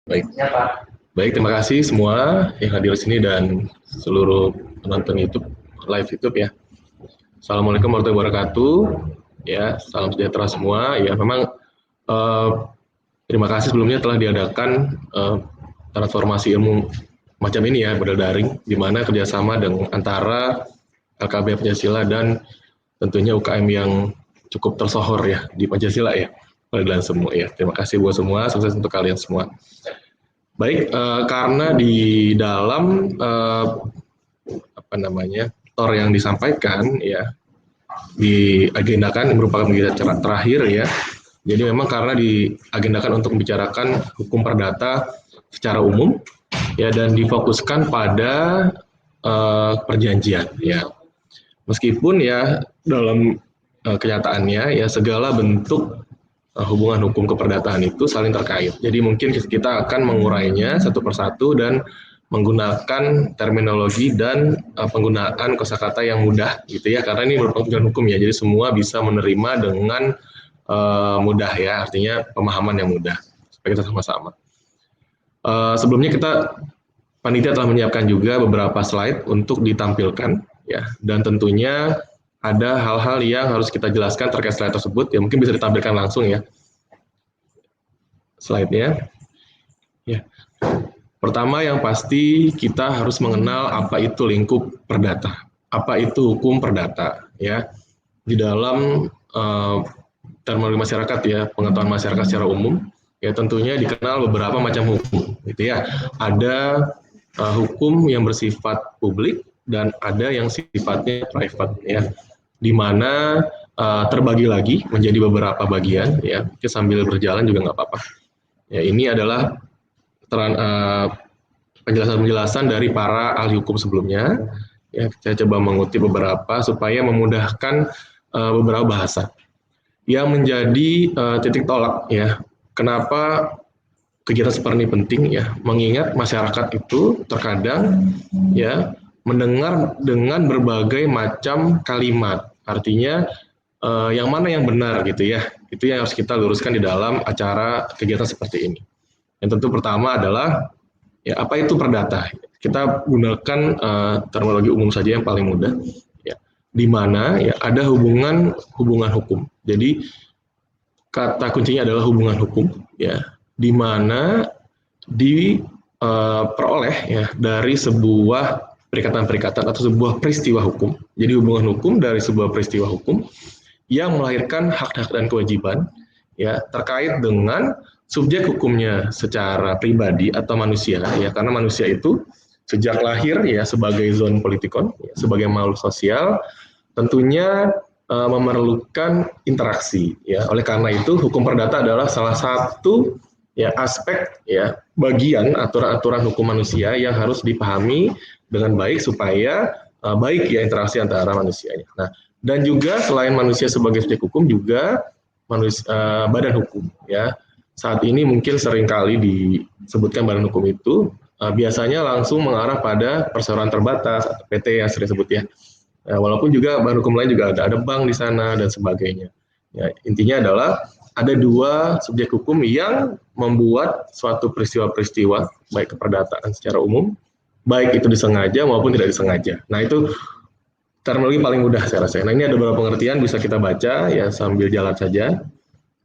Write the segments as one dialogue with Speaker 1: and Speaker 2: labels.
Speaker 1: Baik. Baik, terima kasih semua yang hadir di sini dan seluruh penonton YouTube, live YouTube ya. Assalamualaikum warahmatullahi wabarakatuh. Ya, salam sejahtera semua. Ya, memang terima kasih sebelumnya telah diadakan transformasi ilmu macam ini ya, model daring, di mana kerjasama dengan antara LKB Pancasila dan tentunya UKM yang cukup tersohor ya di Pancasila ya, kalian semua ya. Terima kasih buat semua, sukses untuk kalian semua. Baik, karena di dalam tor yang disampaikan ya diagendakan merupakan kegiatan terakhir ya. Jadi memang karena diagendakan untuk membicarakan hukum perdata secara umum ya dan difokuskan pada perjanjian ya. Meskipun ya dalam kenyataannya ya segala bentuk hubungan hukum keperdataan itu saling terkait. Jadi mungkin kita akan mengurainya satu persatu dan menggunakan terminologi dan penggunaan kosakata yang mudah gitu ya, karena ini merupakan tujuan hukum ya. Jadi semua bisa menerima dengan mudah ya, artinya pemahaman yang mudah supaya kita sama-sama. Sebelumnya panitia telah menyiapkan juga beberapa slide untuk ditampilkan ya, dan tentunya ada hal-hal yang harus kita jelaskan terkait slide tersebut ya, mungkin bisa ditampilkan langsung ya slide-nya. Ya. Pertama yang pasti kita harus mengenal apa itu lingkup perdata, apa itu hukum perdata ya. Di dalam terminologi masyarakat ya, pengetahuan masyarakat secara umum ya tentunya dikenal beberapa macam hukum gitu ya. Ada hukum yang bersifat publik dan ada yang sifatnya private ya, di mana terbagi lagi menjadi beberapa bagian ya. Kita sambil berjalan juga nggak apa-apa. Ya, ini adalah penjelasan-penjelasan dari para ahli hukum sebelumnya. Ya, saya coba mengutip beberapa supaya memudahkan beberapa bahasa. Yang menjadi titik tolak ya, kenapa kegiatan seperti ini penting ya, mengingat masyarakat itu terkadang ya mendengar dengan berbagai macam kalimat. Artinya yang mana yang benar gitu ya, itu yang harus kita luruskan di dalam acara kegiatan seperti ini. Yang tentu pertama adalah ya apa itu perdata. Kita gunakan terminologi umum saja yang paling mudah ya, di mana ya ada hubungan hukum. Jadi kata kuncinya adalah hubungan hukum ya, di mana diperoleh ya dari sebuah perikatan-perikatan atau sebuah peristiwa hukum. Jadi hubungan hukum dari sebuah peristiwa hukum yang melahirkan hak-hak dan kewajiban ya terkait dengan subjek hukumnya secara pribadi atau manusia ya, karena manusia itu sejak lahir ya sebagai zoon politikon ya, sebagai makhluk sosial tentunya memerlukan interaksi ya. Oleh karena itu hukum perdata adalah salah satu ya aspek ya bagian aturan-aturan hukum manusia yang harus dipahami dengan baik supaya baik ya interaksi antara manusianya. Nah, dan juga selain manusia sebagai subjek hukum juga badan hukum ya. Saat ini mungkin seringkali disebutkan badan hukum itu biasanya langsung mengarah pada perseroan terbatas atau PT yang sering disebut ya. Walaupun juga badan hukum lain juga ada bank di sana dan sebagainya. Ya, intinya adalah ada dua subjek hukum yang membuat suatu peristiwa-peristiwa baik keperdataan secara umum, baik itu disengaja maupun tidak disengaja. Nah itu terminologi paling mudah saya rasa. Nah ini ada beberapa pengertian bisa kita baca ya sambil jalan saja,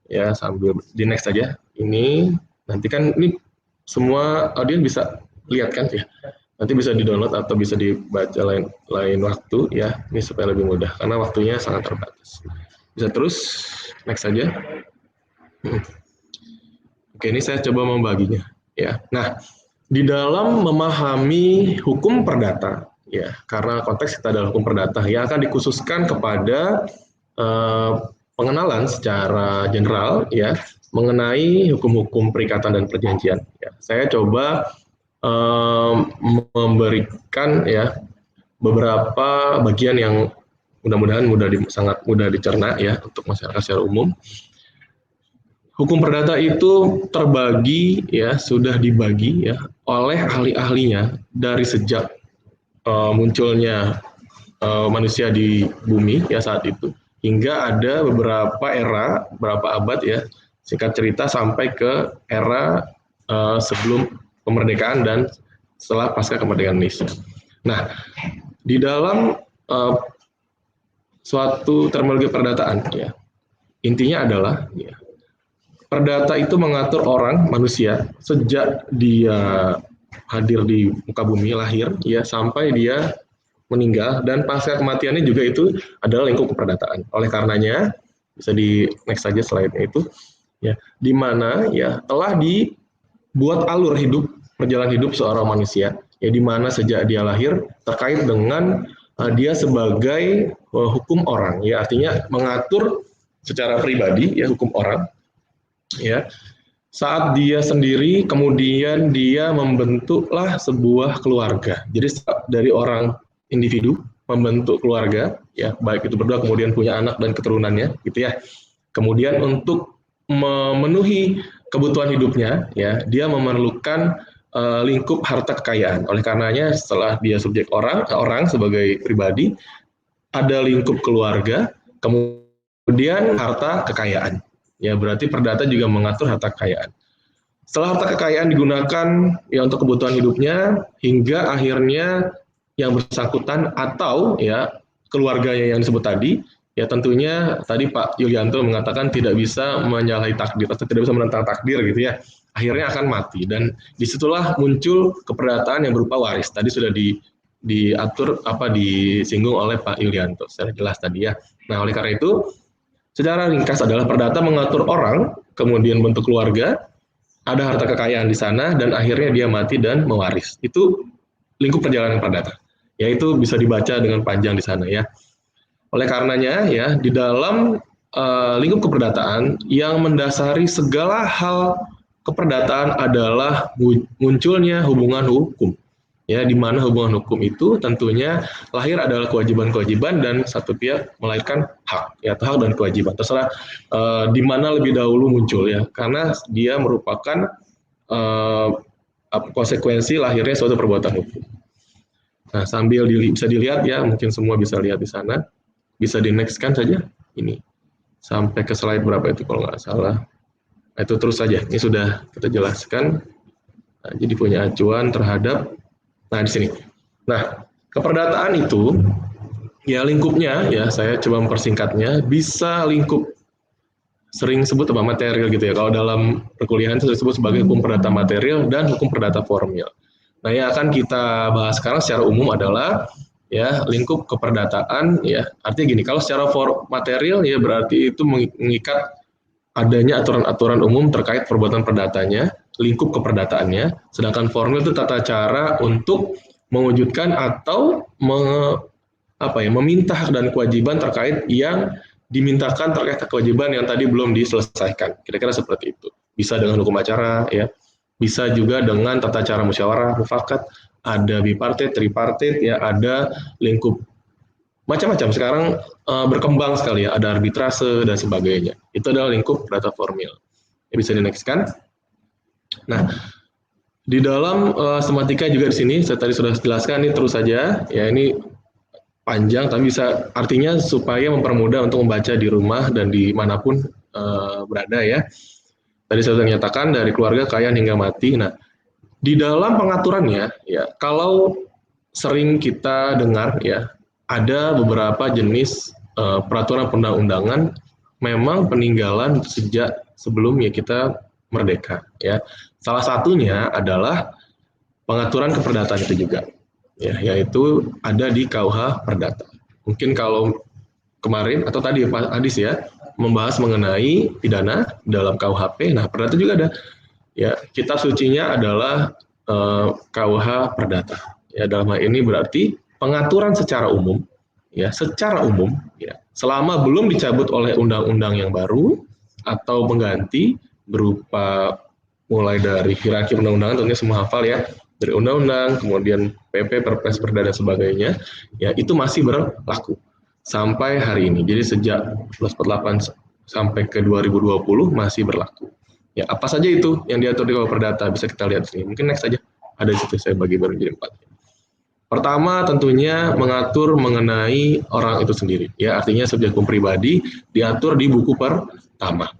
Speaker 1: ya sambil di next saja. Ini nanti kan ini semua audiens bisa lihat kan ya. Nanti bisa di-download atau bisa dibaca lain waktu ya. Ini supaya lebih mudah karena waktunya sangat terbatas. Bisa terus next saja. Oke, ini saya coba membaginya ya. Nah, di dalam memahami hukum perdata ya, karena konteks kita adalah hukum perdata yang akan dikhususkan kepada pengenalan secara general ya mengenai hukum-hukum perikatan dan perjanjian. Ya, saya coba memberikan ya beberapa bagian yang mudah-mudahan sangat mudah dicerna ya untuk masyarakat secara umum. Hukum perdata itu terbagi ya, sudah dibagi ya oleh ahli-ahlinya dari sejak munculnya manusia di bumi ya saat itu hingga ada beberapa era, beberapa abad ya, singkat cerita sampai ke era sebelum kemerdekaan dan setelah pasca kemerdekaan Indonesia. Nah, di dalam suatu terminologi perdataan, ya, intinya adalah ya, perdata itu mengatur orang manusia sejak dia hadir di muka bumi, lahir, ya, sampai dia meninggal, dan pasca kematiannya juga itu adalah lingkup keperdataan. Oleh karenanya, bisa di next saja slide-nya itu, ya, di mana ya telah dibuat alur hidup, perjalanan hidup seorang manusia, ya, di mana sejak dia lahir terkait dengan dia sebagai hukum orang, ya, artinya mengatur secara pribadi ya hukum orang, ya, saat dia sendiri kemudian dia membentuklah sebuah keluarga. Jadi dari orang individu membentuk keluarga, ya, baik itu berdua kemudian punya anak dan keturunannya, gitu ya. Kemudian untuk memenuhi kebutuhan hidupnya, ya, dia memerlukan lingkup harta kekayaan. Oleh karenanya setelah dia subjek orang sebagai pribadi, ada lingkup keluarga, kemudian harta kekayaan. Ya, berarti perdata juga mengatur harta kekayaan. Setelah harta kekayaan digunakan ya untuk kebutuhan hidupnya hingga akhirnya yang bersangkutan atau ya keluarganya yang disebut tadi, ya tentunya tadi Pak Yulianto mengatakan tidak bisa menyalahi takdir atau tidak bisa menentang takdir gitu ya. Akhirnya akan mati, dan disitulah muncul keperdataan yang berupa waris. Tadi sudah diatur disinggung oleh Pak Yulianto secara jelas tadi ya. Nah, oleh karena itu secara ringkas adalah perdata mengatur orang, kemudian bentuk keluarga, ada harta kekayaan di sana, dan akhirnya dia mati dan mewaris. Itu lingkup perjalanan perdata. Ya, itu bisa dibaca dengan panjang di sana ya. Oleh karenanya ya di dalam lingkup keperdataan yang mendasari segala hal keperdataan adalah munculnya hubungan hukum. Ya, di mana hubungan hukum itu tentunya lahir adalah kewajiban-kewajiban dan satu pihak melahirkan hak, ya, atau hak dan kewajiban. Terserah di mana lebih dahulu muncul ya, karena dia merupakan konsekuensi lahirnya suatu perbuatan hukum. Nah, sambil bisa dilihat ya, mungkin semua bisa lihat di sana. Bisa di next kan saja ini. Sampai ke slide berapa itu kalau nggak salah. Itu terus saja. Ini sudah kita jelaskan. Nah, jadi punya acuan terhadap di sini. Nah, keperdataan itu ya lingkupnya ya saya coba mempersingkatnya, bisa lingkup sering disebut material gitu ya. Kalau dalam perkuliahan itu disebut sebagai hukum perdata material dan hukum perdata formil. Nah, yang akan kita bahas sekarang secara umum adalah ya lingkup keperdataan ya. Artinya gini, kalau secara material ya berarti itu mengikat adanya aturan-aturan umum terkait perbuatan perdatanya, lingkup keperdataannya, sedangkan formil itu tata cara untuk mewujudkan atau meminta hak dan kewajiban terkait yang dimintakan terkait kewajiban yang tadi belum diselesaikan. Kira-kira seperti itu. Bisa dengan hukum acara, ya, bisa juga dengan tata cara musyawarah, mufakat, ada bipartit, tripartit, ya, ada lingkup macam-macam. Sekarang berkembang sekali ya, ada arbitrase dan sebagainya. Itu adalah lingkup data formil. Ya, bisa di-next-kan. Nah, di dalam sematika juga di sini saya tadi sudah jelaskan, ini terus saja ya, ini panjang tapi bisa artinya supaya mempermudah untuk membaca di rumah dan dimanapun berada ya. Tadi saya sudah nyatakan dari keluarga, kekayaan hingga mati. Nah, di dalam pengaturannya ya, kalau sering kita dengar ya, ada beberapa jenis peraturan perundang-undangan memang peninggalan sejak sebelum ya kita merdeka ya. Salah satunya adalah pengaturan keperdataan itu juga. Ya, yaitu ada di KUH Perdata. Mungkin kalau kemarin atau tadi Pak Adis ya membahas mengenai pidana dalam KUHP, nah perdata juga ada. Ya, kitab sucinya adalah KUH Perdata. Ya, dalam hal ini berarti pengaturan secara umum, ya, secara umum, ya, selama belum dicabut oleh undang-undang yang baru atau pengganti berupa mulai dari hierarki undang-undangan, tentunya semua hafal ya, dari undang-undang, kemudian PP, Perpres, Perda dan sebagainya, ya itu masih berlaku sampai hari ini. Jadi sejak 1948 sampai ke 2020 masih berlaku. Ya, apa saja itu yang diatur di KUH Perdata bisa kita lihat sini. Mungkin next saja. Ada di situ saya bagi baru jadi 4. Pertama tentunya mengatur mengenai orang itu sendiri. Ya, artinya subjek hukum pribadi diatur di buku pertama.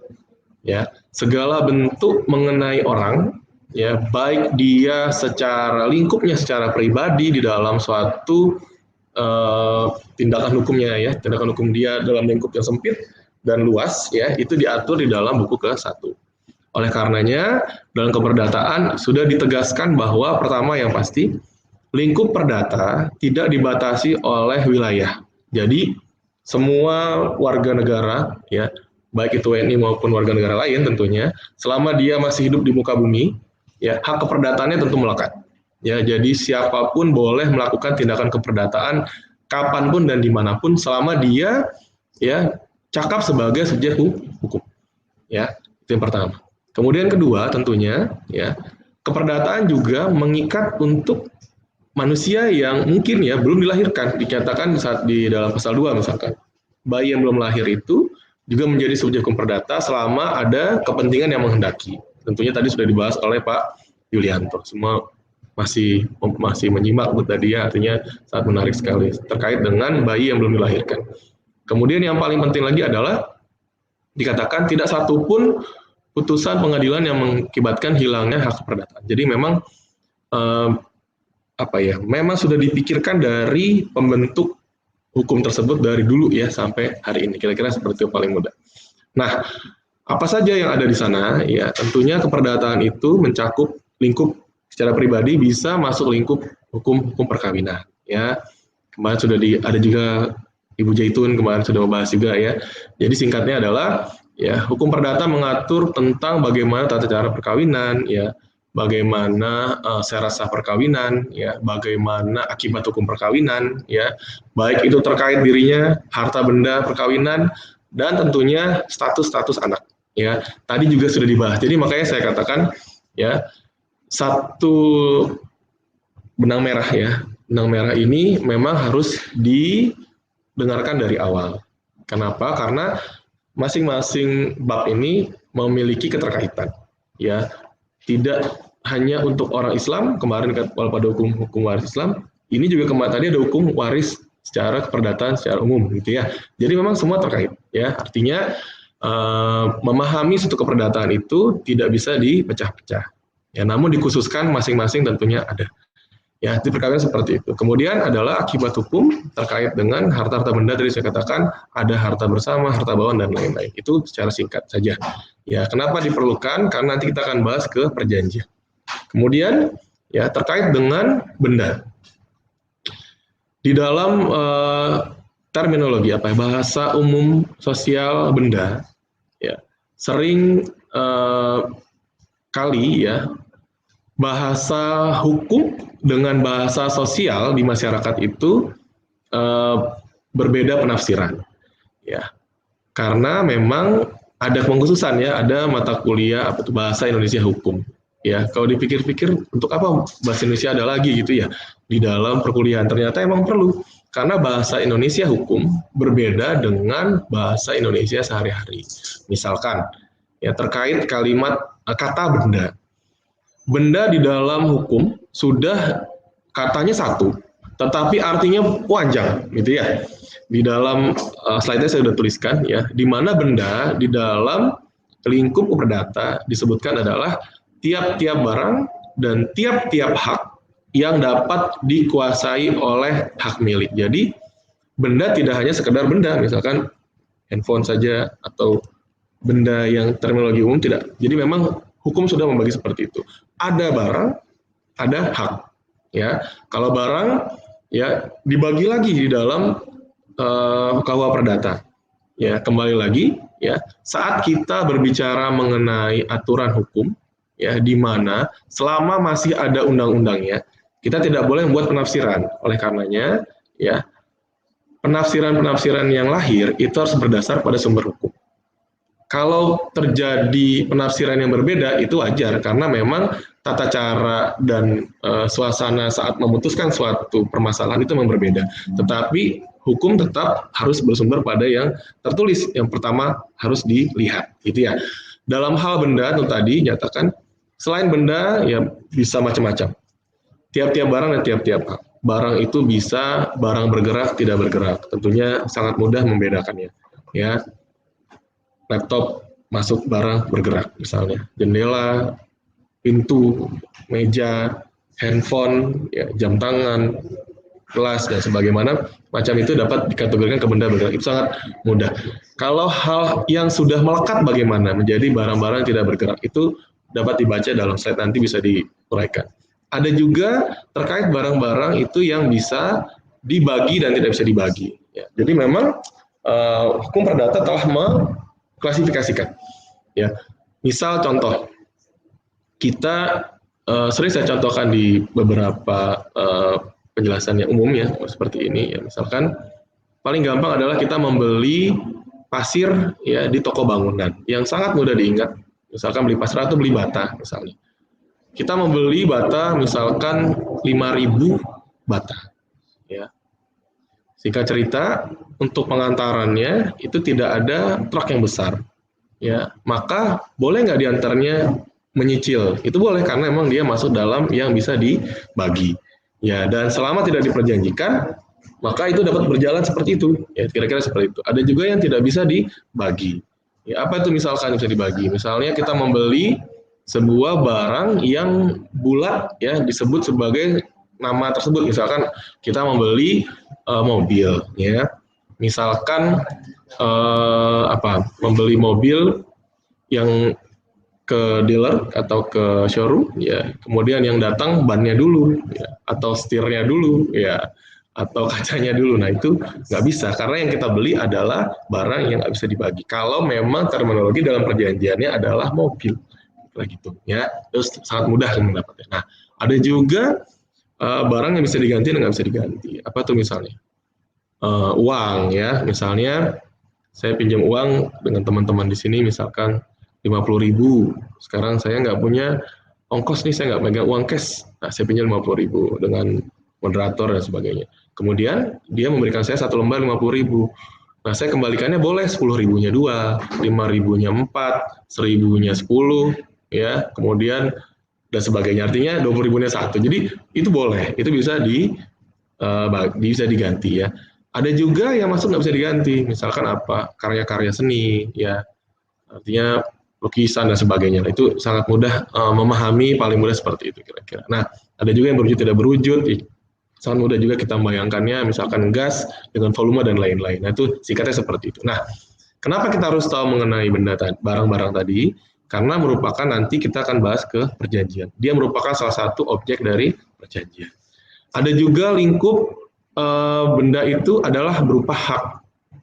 Speaker 1: Ya, segala bentuk mengenai orang ya, baik dia secara lingkupnya secara pribadi di dalam suatu tindakan hukumnya, ya, tindakan hukum dia dalam lingkup yang sempit dan luas, ya, itu diatur di dalam buku ke-1. Oleh karenanya, dalam keperdataan sudah ditegaskan bahwa pertama yang pasti, lingkup perdata tidak dibatasi oleh wilayah. Jadi, semua warga negara, ya, baik itu WNI maupun warga negara lain tentunya, selama dia masih hidup di muka bumi, ya, hak keperdataannya tentu melekat. Ya, jadi siapapun boleh melakukan tindakan keperdataan kapanpun dan dimanapun selama dia, ya, cakap sebagai subjek hukum. Ya, itu yang pertama. Kemudian kedua tentunya, ya, keperdataan juga mengikat untuk manusia yang mungkin, ya, belum dilahirkan, dikatakan saat di dalam pasal 2 misalkan. Bayi yang belum lahir itu juga menjadi subjek hukum perdata selama ada kepentingan yang menghendaki. Tentunya tadi sudah dibahas oleh Pak Yulianto. Semua masih menyimak tadi, ya, artinya sangat menarik sekali terkait dengan bayi yang belum dilahirkan. Kemudian yang paling penting lagi adalah dikatakan tidak satupun putusan pengadilan yang mengakibatkan hilangnya hak keperdataan. Jadi memang memang sudah dipikirkan dari pembentuk hukum tersebut dari dulu, ya, sampai hari ini. Kira-kira seperti itu paling mudah. Nah, apa saja yang ada di sana? Ya, tentunya keperdataan itu mencakup lingkup secara pribadi bisa masuk lingkup hukum perkawinan. Ya, kemarin sudah ada juga Ibu Jaitun kemarin sudah membahas juga, ya. Jadi singkatnya adalah, ya, hukum perdata mengatur tentang bagaimana tata cara perkawinan, ya, bagaimana syarat sah perkawinan, ya, bagaimana akibat hukum perkawinan, ya, baik itu terkait dirinya, harta benda perkawinan, dan tentunya status anak, ya. Tadi juga sudah dibahas. Jadi makanya saya katakan, ya, satu benang merah, ya, benang merah ini memang harus didengarkan dari awal. Kenapa? Karena masing-masing bab ini memiliki keterkaitan, ya, tidak hanya untuk orang Islam. Kemarin kalau pada hukum waris Islam, ini juga kemarin tadi ada hukum waris secara keperdataan secara umum, gitu, ya. Jadi memang semua terkait, ya. Artinya memahami suatu keperdataan itu tidak bisa dipecah-pecah, ya, namun dikhususkan masing-masing tentunya ada. Ya, di perkawinan seperti itu. Kemudian adalah akibat hukum terkait dengan harta-harta benda, tadi saya katakan ada harta bersama, harta bawaan, dan lain-lain. Itu secara singkat saja. Ya, kenapa diperlukan? Karena nanti kita akan bahas ke perjanjian. Kemudian, ya, terkait dengan benda. Di dalam terminologi bahasa umum sosial benda, ya, sering kali, ya, bahasa hukum dengan bahasa sosial di masyarakat itu berbeda penafsiran, ya, karena memang ada pengkhususan, ya, ada mata kuliah bahasa Indonesia hukum, ya. Kalau dipikir-pikir untuk apa bahasa Indonesia ada lagi, gitu, ya, di dalam perkuliahan. Ternyata emang perlu, karena bahasa Indonesia hukum berbeda dengan bahasa Indonesia sehari-hari. Misalkan, ya, terkait kalimat kata benda. Benda di dalam hukum sudah katanya satu, tetapi artinya panjang, gitu, ya. Di dalam slide-nya saya sudah tuliskan, ya, di mana benda di dalam lingkup perdata disebutkan adalah tiap-tiap barang dan tiap-tiap hak yang dapat dikuasai oleh hak milik. Jadi benda tidak hanya sekedar benda, misalkan handphone saja atau benda yang terminologi umum, tidak. Jadi memang hukum sudah membagi seperti itu. Ada barang, ada hak, ya. Kalau barang, ya, dibagi lagi di dalam KUH Perdata. Ya, kembali lagi, ya, saat kita berbicara mengenai aturan hukum, ya, di mana selama masih ada undang-undangnya, kita tidak boleh membuat penafsiran. Oleh karenanya, ya, penafsiran-penafsiran yang lahir itu harus berdasar pada sumber hukum. Kalau terjadi penafsiran yang berbeda, itu wajar, karena memang tata cara dan suasana saat memutuskan suatu permasalahan itu memang berbeda. Tetapi hukum tetap harus bersumber pada yang tertulis. Yang pertama harus dilihat, gitu, ya. Dalam hal benda itu tadi nyatakan, selain benda, ya, bisa macam-macam. Tiap-tiap barang dan tiap-tiap hak. Barang itu bisa barang bergerak, tidak bergerak. Tentunya sangat mudah membedakannya, ya. Laptop masuk barang bergerak, misalnya jendela pintu, meja, handphone, ya, jam tangan, kelas dan sebagaimana macam itu dapat dikategorikan ke benda bergerak. Itu sangat mudah. Kalau hal yang sudah melekat bagaimana menjadi barang-barang yang tidak bergerak, itu dapat dibaca dalam slide, nanti bisa diuraikan. Ada juga terkait barang-barang itu yang bisa dibagi dan tidak bisa dibagi. Ya, jadi memang hukum perdata telah mengklasifikasikan. Ya, misal contoh, kita sering saya contohkan di beberapa penjelasan yang umum ya, seperti ini ya. Misalkan paling gampang adalah kita membeli pasir ya di toko bangunan yang sangat mudah diingat. Misalkan beli pasir atau beli bata misalnya. Kita membeli bata misalkan 5.000 bata ya. Singkat cerita, untuk pengantarannya itu tidak ada truk yang besar ya. Maka boleh nggak diantaranya menyicil? Itu boleh karena memang dia masuk dalam yang bisa dibagi. Ya, dan selama tidak diperjanjikan, maka itu dapat berjalan seperti itu. Ya, kira-kira seperti itu. Ada juga yang tidak bisa dibagi. Ya, apa itu misalkan bisa dibagi? Misalnya kita membeli sebuah barang yang bulat ya, disebut sebagai nama tersebut. Misalkan kita membeli mobil ya. Misalkan membeli mobil yang ke dealer atau ke showroom ya, kemudian yang datang bannya dulu ya, atau setirnya dulu ya, atau kacanya dulu. Nah itu nggak bisa karena yang kita beli adalah barang yang nggak bisa dibagi. Kalau memang terminologi dalam perjanjiannya adalah mobil, kayak gitu ya, terus sangat mudah mendapatnya. Nah ada juga barang yang bisa diganti dan nggak bisa diganti. Apa tuh misalnya uang ya, misalnya saya pinjam uang dengan teman-teman di sini misalkan 50.000. Sekarang saya nggak punya ongkos nih, saya nggak megang uang cash. Nah, saya pinjam 50.000 dengan moderator dan sebagainya. Kemudian dia memberikan saya satu lembar 50.000. Nah, saya kembalikannya boleh 10.000-nya 2, 5.000-nya 4, 1.000-nya 10, ya. Kemudian dan sebagainya. Artinya 20.000-nya 1. Jadi itu boleh, itu bisa diganti ya. Ada juga yang masuk nggak bisa diganti. Misalkan apa? Karya-karya seni, ya. Artinya lukisan dan sebagainya. Itu sangat mudah memahami, paling mudah seperti itu kira-kira. Nah, ada juga yang berwujud tidak berwujud. Sangat mudah juga kita membayangkannya, misalkan gas dengan volume dan lain-lain. Nah, itu singkatnya seperti itu. Nah, kenapa kita harus tahu mengenai barang-barang tadi? Karena merupakan nanti kita akan bahas ke perjanjian. Dia merupakan salah satu objek dari perjanjian. Ada juga lingkup benda itu adalah berupa hak,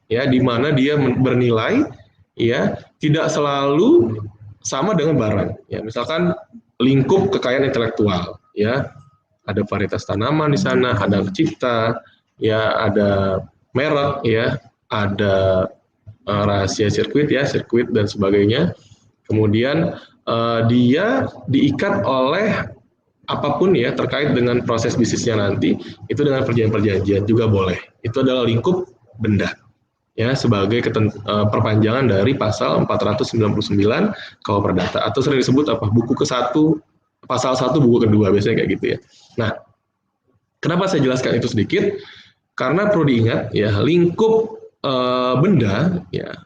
Speaker 1: ya, di mana dia bernilai, ya, tidak selalu sama dengan barang. Ya, misalkan lingkup kekayaan intelektual, ya, ada varietas tanaman di sana, ada cipta, ya, ada merek, ya, ada rahasia sirkuit, ya, sirkuit dan sebagainya. Kemudian dia diikat oleh apapun ya terkait dengan proses bisnisnya nanti, itu dengan perjanjian-perjanjian juga boleh. Itu adalah lingkup benda, ya, sebagai perpanjangan dari pasal 499 KUH Perdata, atau sering disebut apa, buku ke-1 pasal 1 buku kedua, biasanya kayak gitu ya. Nah, kenapa saya jelaskan itu sedikit? Karena perlu diingat ya, lingkup benda ya,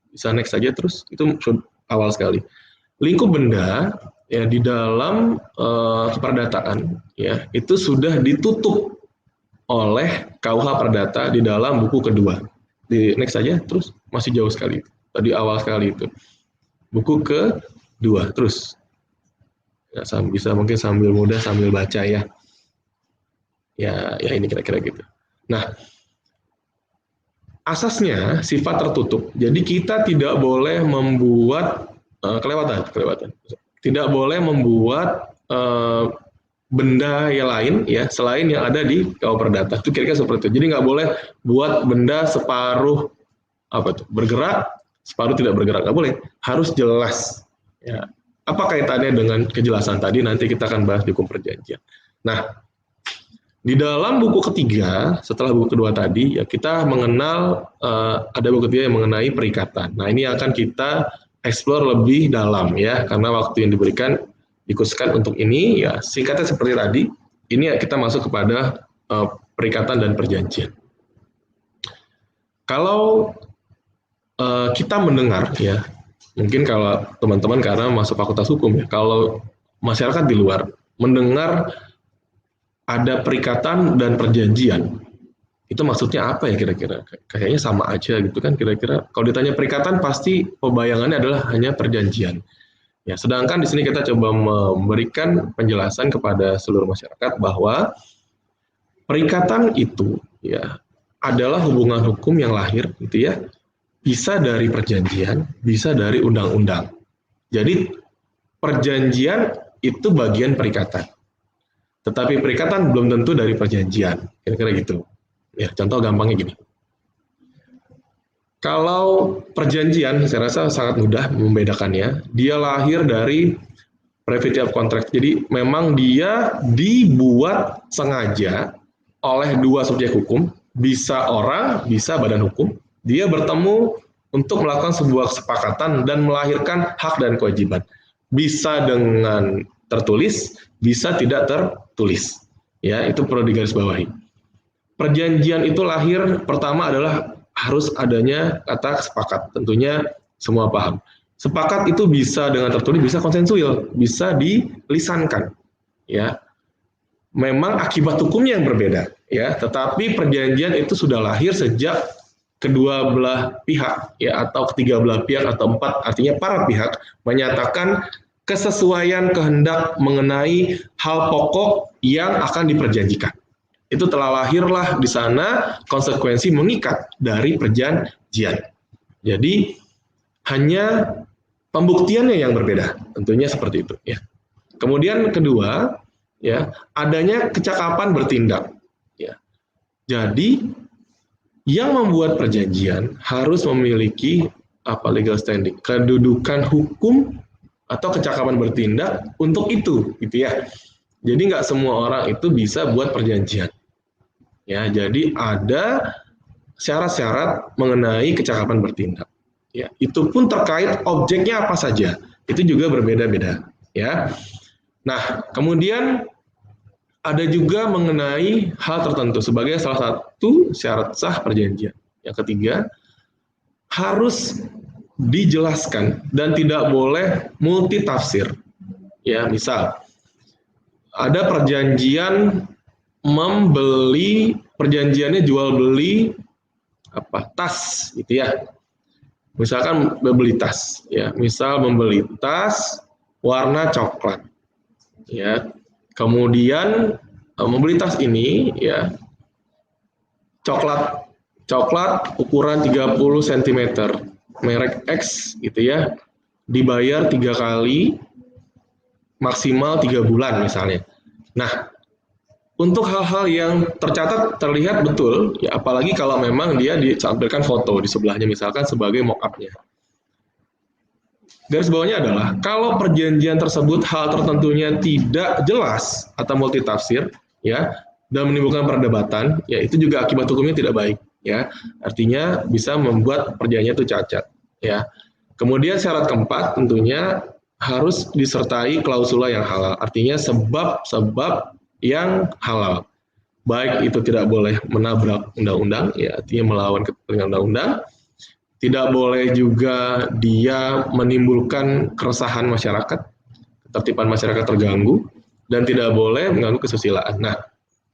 Speaker 1: bisa next saja, terus itu awal sekali. Lingkup benda ya di dalam keperdataan ya itu sudah ditutup oleh KUH Perdata di dalam buku kedua. Di next saja, terus masih jauh sekali. Tadi awal sekali itu. Buku kedua, terus. Ya, bisa mungkin sambil mudah sambil baca ya. Ya ini kira-kira gitu. Nah, asasnya sifat tertutup. Jadi kita tidak boleh membuat kelewatan. Tidak boleh membuat benda yang lain ya selain yang ada di KUH Perdata. Itu kira-kira seperti itu. Jadi nggak boleh buat benda separuh bergerak, separuh tidak bergerak, nggak boleh. Harus jelas. Ya. Apa kaitannya dengan kejelasan tadi? Nanti kita akan bahas di hukum perjanjian. Nah, di dalam buku ketiga, setelah buku kedua tadi, ya kita mengenal ada buku ketiga yang mengenai perikatan. Nah, ini akan kita explore lebih dalam ya, karena waktu yang diberikan dikhususkan untuk ini, ya singkatnya seperti tadi. Ini ya, kita masuk kepada perikatan dan perjanjian. Kalau kita mendengar ya, mungkin kalau teman-teman karena masuk fakultas hukum ya, kalau masyarakat di luar mendengar ada perikatan dan perjanjian, itu maksudnya apa ya kira-kira? Kayaknya sama aja gitu kan kira-kira. Kalau ditanya perikatan pasti pembayangannya adalah hanya perjanjian. Ya, sedangkan di sini kita coba memberikan penjelasan kepada seluruh masyarakat bahwa perikatan itu ya adalah hubungan hukum yang lahir gitu ya. Bisa dari perjanjian, bisa dari undang-undang. Jadi perjanjian itu bagian perikatan. Tetapi perikatan belum tentu dari perjanjian. Kira-kira gitu. Ya, contoh gampangnya gini. Kalau perjanjian, saya rasa sangat mudah membedakannya. Dia lahir dari privity of contract. Jadi memang dia dibuat sengaja oleh dua subjek hukum, bisa orang, bisa badan hukum. Dia bertemu untuk melakukan sebuah kesepakatan dan melahirkan hak dan kewajiban. Bisa dengan tertulis, bisa tidak tertulis. Ya, itu perlu digarisbawahi. Perjanjian itu lahir pertama adalah harus adanya kata sepakat. Tentunya semua paham. Sepakat itu bisa dengan tertulis, bisa konsensual, bisa dilisankan. Ya, memang akibat hukumnya yang berbeda. Ya, tetapi perjanjian itu sudah lahir sejak kedua belah pihak, ya, atau ketiga belah pihak atau empat, artinya para pihak menyatakan kesesuaian kehendak mengenai hal pokok yang akan diperjanjikan. Itu telah lahirlah di sana konsekuensi mengikat dari perjanjian. Jadi hanya pembuktiannya yang berbeda, tentunya seperti itu. Ya. Kemudian kedua, ya adanya kecakapan bertindak. Ya. Jadi yang membuat perjanjian harus memiliki legal standing, kedudukan hukum atau kecakapan bertindak untuk itu, gitu ya. Jadi nggak semua orang itu bisa buat perjanjian. Ya, jadi ada syarat-syarat mengenai kecakapan bertindak. Ya, itu pun terkait objeknya apa saja. Itu juga berbeda-beda. Ya. Nah, kemudian ada juga mengenai hal tertentu sebagai salah satu syarat sah perjanjian. Yang ketiga, harus dijelaskan dan tidak boleh multitafsir. Ya, misal ada perjanjian membeli, perjanjiannya jual beli tas gitu ya. Misalkan membeli tas ya, misal membeli tas warna coklat. Ya. Kemudian membeli tas ini ya coklat ukuran 30 cm, merek X gitu ya. Dibayar 3 kali maksimal 3 bulan misalnya. Nah, untuk hal-hal yang tercatat terlihat betul, ya apalagi kalau memang dia ditampilkan foto di sebelahnya misalkan sebagai mock-up-nya. Garis bawahnya adalah kalau perjanjian tersebut hal tertentunya tidak jelas atau multitafsir, ya, dan menimbulkan perdebatan, ya itu juga akibat hukumnya tidak baik, ya. Artinya bisa membuat perjanjian itu cacat, ya. Kemudian syarat keempat tentunya harus disertai klausula yang halal, artinya sebab-sebab yang halal. Baik itu tidak boleh menabrak undang-undang, ya artinya melawan kepentingan undang-undang. Tidak boleh juga dia menimbulkan keresahan masyarakat, ketertiban masyarakat terganggu, dan tidak boleh mengganggu kesusilaan. Nah,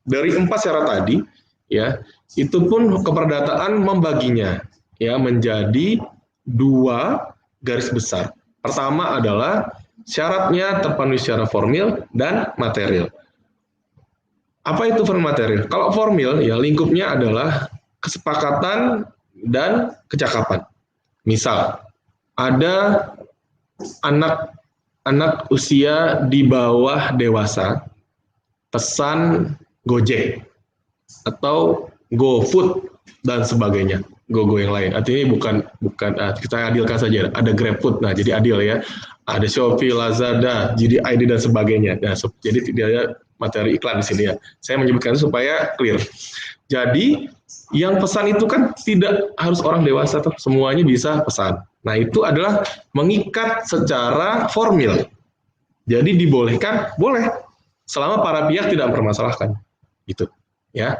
Speaker 1: dari 4 syarat tadi, ya itu pun keperdataan membaginya, ya menjadi 2 garis besar. Pertama adalah syaratnya terpenuhi secara formil dan material. Apa itu formal material? Kalau formil, ya lingkupnya adalah kesepakatan dan kecakapan. Misal, ada anak usia di bawah dewasa pesan Gojek atau GoFood dan sebagainya, GoGo yang lain. Artinya bukan kita adilkan saja. Ada GrabFood, nah jadi adil ya. Ada Shopee, Lazada, JD.ID dan sebagainya. Nah, jadi tidak ada materi iklan di sini ya. Saya menyebutkan itu supaya clear. Jadi yang pesan itu kan tidak harus orang dewasa tuh, semuanya bisa pesan. Nah, itu adalah mengikat secara formil. Jadi dibolehkan, boleh selama para pihak tidak mempermasalahkan. Gitu. Ya.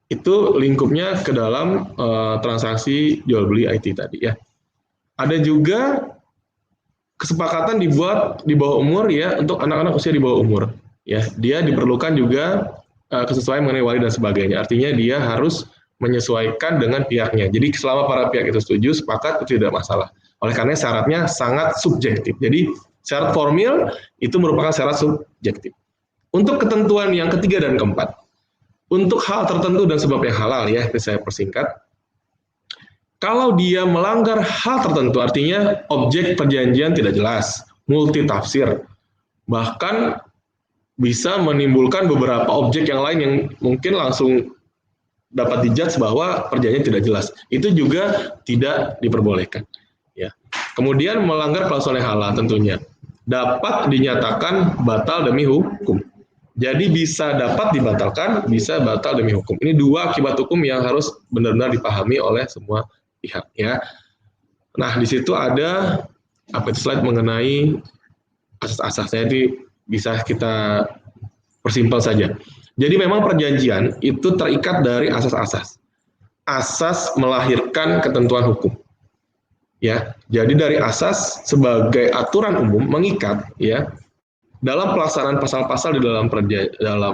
Speaker 1: Itu lingkupnya ke dalam transaksi jual beli IT tadi ya. Ada juga kesepakatan dibuat di bawah umur ya untuk anak-anak usia di bawah umur. Ya, dia diperlukan juga kesesuaian mengenai wali dan sebagainya. Artinya dia harus menyesuaikan dengan pihaknya. Jadi selama para pihak itu setuju, sepakat, itu tidak masalah. Oleh karena syaratnya sangat subjektif. Jadi syarat formil itu merupakan syarat subjektif. Untuk ketentuan yang ketiga dan keempat, untuk hal tertentu dan sebab yang halal ya, saya persingkat. Kalau dia melanggar hal tertentu, artinya objek perjanjian tidak jelas, multitafsir, bahkan bisa menimbulkan beberapa objek yang lain yang mungkin langsung dapat dijudge bahwa perjanjian tidak jelas. Itu juga tidak diperbolehkan. Ya. Kemudian melanggar klausul yang halal tentunya dapat dinyatakan batal demi hukum. Jadi bisa dapat dibatalkan, bisa batal demi hukum. Ini dua akibat hukum yang harus benar-benar dipahami oleh semua pihak. Ya. Nah, di situ ada slide mengenai asas-asasnya, itu bisa kita persimpel saja. Jadi memang perjanjian itu terikat dari asas-asas. Asas melahirkan ketentuan hukum. Ya, jadi dari asas sebagai aturan umum mengikat ya. Dalam pelaksanaan pasal-pasal di dalam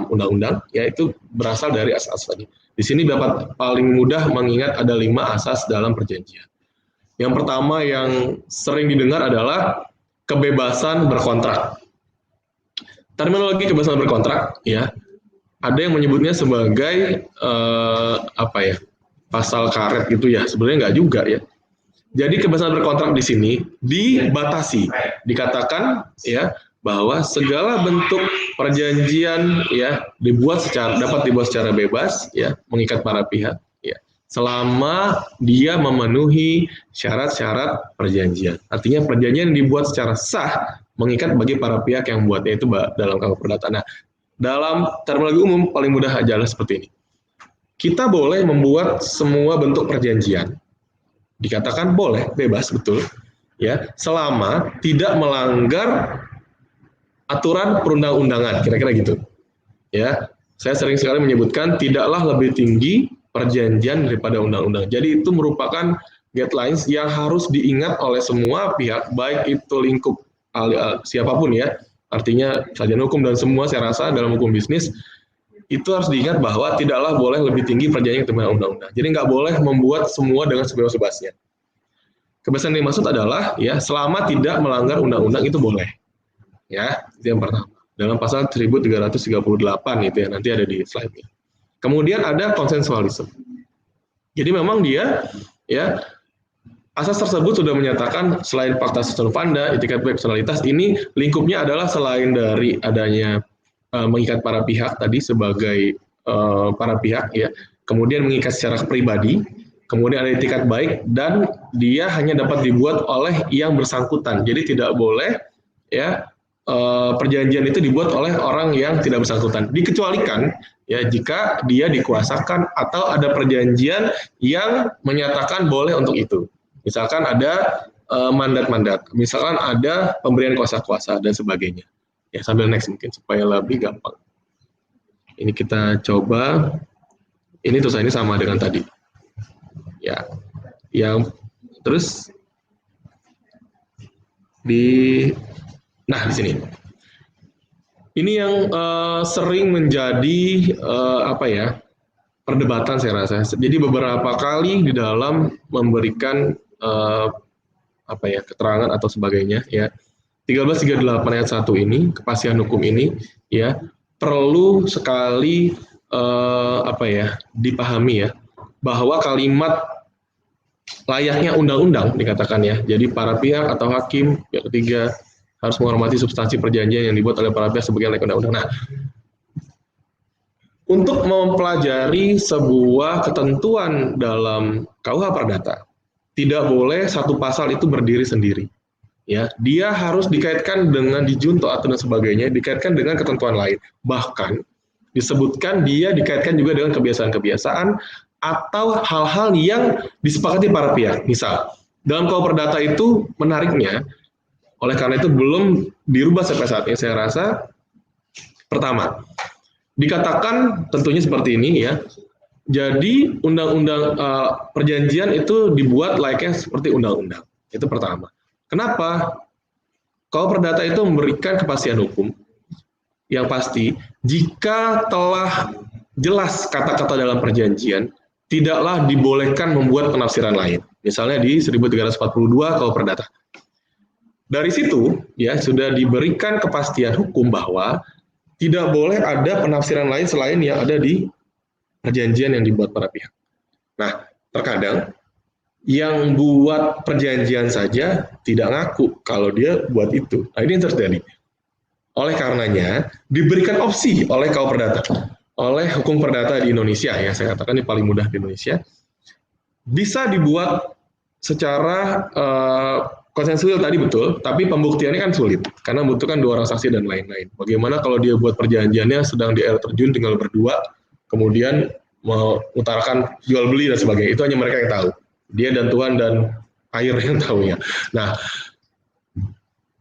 Speaker 1: undang-undang, yaitu berasal dari asas tadi. Di sini dapat paling mudah mengingat ada 5 asas dalam perjanjian. Yang pertama yang sering didengar adalah kebebasan berkontrak. Terminologi kebebasan berkontrak, ya, ada yang menyebutnya sebagai pasal karet gitu ya. Sebenarnya nggak juga ya. Jadi kebebasan berkontrak di sini dibatasi, dikatakan ya, bahwa segala bentuk perjanjian ya dapat dibuat secara bebas ya, mengikat para pihak ya, selama dia memenuhi syarat-syarat perjanjian. Artinya perjanjian yang dibuat secara sah mengikat bagi para pihak yang membuatnya itu dalam KUH Perdata. Nah, dalam terminologi umum paling mudah adalah seperti ini. Kita boleh membuat semua bentuk perjanjian. Dikatakan boleh, bebas, betul ya, selama tidak melanggar aturan perundang-undangan, kira-kira gitu. Ya, saya sering sekali menyebutkan tidaklah lebih tinggi perjanjian daripada undang-undang. Jadi itu merupakan guidelines yang harus diingat oleh semua pihak, baik itu lingkup siapapun ya. Artinya sarjana hukum dan semua saya rasa dalam hukum bisnis itu harus diingat bahwa tidaklah boleh lebih tinggi perjanjian daripada undang-undang. Jadi nggak boleh membuat semua dengan sebebas-bebasnya. Kebebasan yang dimaksud adalah ya selama tidak melanggar undang-undang itu boleh. Ya, itu yang pertama. Dalam pasal 1338 itu ya, nanti ada di slide-nya. Kemudian ada konsensualisme. Jadi memang dia ya asas tersebut sudah menyatakan selain fakta stanofanda, etikat baik personalitas, ini lingkupnya adalah selain dari adanya mengikat para pihak tadi sebagai para pihak ya, kemudian mengikat secara pribadi, kemudian ada etikat baik dan dia hanya dapat dibuat oleh yang bersangkutan. Jadi tidak boleh ya perjanjian itu dibuat oleh orang yang tidak bersangkutan. Dikecualikan ya jika dia dikuasakan atau ada perjanjian yang menyatakan boleh untuk itu. Misalkan ada mandat-mandat, misalkan ada pemberian kuasa-kuasa dan sebagainya. Ya, sambil next mungkin supaya lebih gampang. Ini kita coba. Ini tulisannya sama dengan tadi. Ya, yang terus nah di sini. Ini yang sering menjadi perdebatan saya rasa. Jadi beberapa kali di dalam memberikan keterangan atau sebagainya ya. 1338 ayat 1 ini, kepastian hukum ini ya perlu sekali dipahami ya, bahwa kalimat layaknya undang-undang dikatakan ya. Jadi para pihak atau hakim pihak ketiga harus menghormati substansi perjanjian yang dibuat oleh para pihak sebagai layak undang-undang. Nah, untuk mempelajari sebuah ketentuan dalam KUH Perdata, tidak boleh satu pasal itu berdiri sendiri. Ya, dia harus dikaitkan dengan dijunto atau dan sebagainya, dikaitkan dengan ketentuan lain. Bahkan disebutkan dia dikaitkan juga dengan kebiasaan-kebiasaan atau hal-hal yang disepakati para pihak. Misal, dalam KUH Perdata itu menariknya, oleh karena itu belum dirubah sampai saat ini, saya rasa. Pertama, dikatakan tentunya seperti ini ya. Jadi undang-undang perjanjian itu dibuat layaknya seperti undang-undang. Itu pertama. Kenapa? Kalau perdata itu memberikan kepastian hukum yang pasti jika telah jelas kata-kata dalam perjanjian, tidaklah dibolehkan membuat penafsiran lain. Misalnya di 1342 kalau perdata. Dari situ ya sudah diberikan kepastian hukum bahwa tidak boleh ada penafsiran lain selain yang ada di perjanjian yang dibuat para pihak. Nah, terkadang yang buat perjanjian saja tidak ngaku kalau dia buat itu. Nah, ini yang terjadi. Oleh karenanya, diberikan opsi oleh KUH Perdata, oleh hukum perdata di Indonesia, ya saya katakan ini paling mudah di Indonesia, bisa dibuat secara konsensual tadi betul, tapi pembuktiannya kan sulit, karena membutuhkan 2 orang saksi dan lain-lain. Bagaimana kalau dia buat perjanjiannya sedang di air terjun tinggal berdua, kemudian mengutarakan jual beli dan sebagainya, itu hanya mereka yang tahu. Dia dan Tuhan dan air yang tahunya. Nah,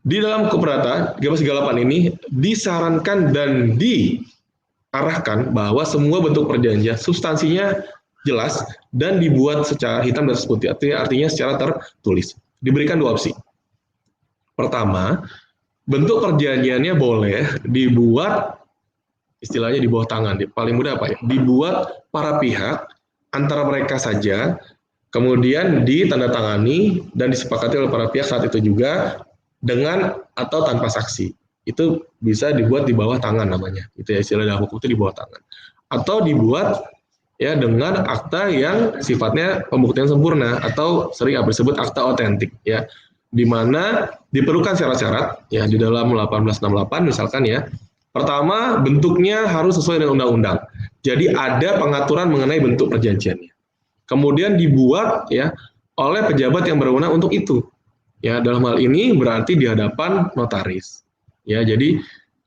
Speaker 1: di dalam hukum perdata 1338 ini disarankan dan diarahkan bahwa semua bentuk perjanjian substansinya jelas dan dibuat secara hitam dan putih, artinya secara tertulis. Diberikan 2 opsi. Pertama, bentuk perjanjiannya boleh dibuat istilahnya di bawah tangan. Paling mudah apa ya? Dibuat para pihak antara mereka saja, kemudian ditandatangani dan disepakati oleh para pihak saat itu juga dengan atau tanpa saksi. Itu bisa dibuat di bawah tangan namanya. Itu ya istilah dalam hukum itu di bawah tangan. Atau dibuat ya dengan akta yang sifatnya pembuktian sempurna atau sering disebut akta otentik ya. Di mana diperlukan syarat-syarat ya di dalam 1868 misalkan ya. Pertama, bentuknya harus sesuai dengan undang-undang. Jadi ada pengaturan mengenai bentuk perjanjiannya. Kemudian dibuat ya oleh pejabat yang berwenang untuk itu. Ya, dalam hal ini berarti di hadapan notaris. Ya, jadi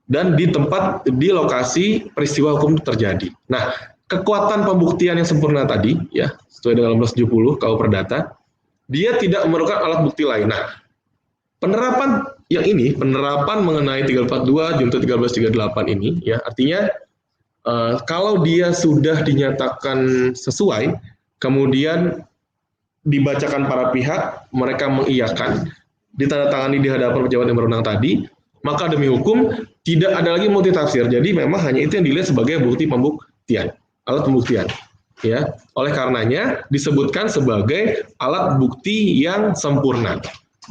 Speaker 1: dan di tempat di lokasi peristiwa hukum terjadi. Nah, kekuatan pembuktian yang sempurna tadi ya, sesuai dengan 1870 KUH Perdata, dia tidak memerlukan alat bukti lain. Nah, penerapan yang ini, penerapan mengenai 342 Junto 1338 ini ya, artinya kalau dia sudah dinyatakan sesuai, kemudian dibacakan para pihak, mereka mengiyakan, ditandatangani di hadapan pejabat yang berwenang tadi, maka demi hukum tidak ada lagi multitafsir. Jadi memang hanya itu yang dilihat sebagai bukti pembuktian, alat pembuktian. Ya, oleh karenanya disebutkan sebagai alat bukti yang sempurna.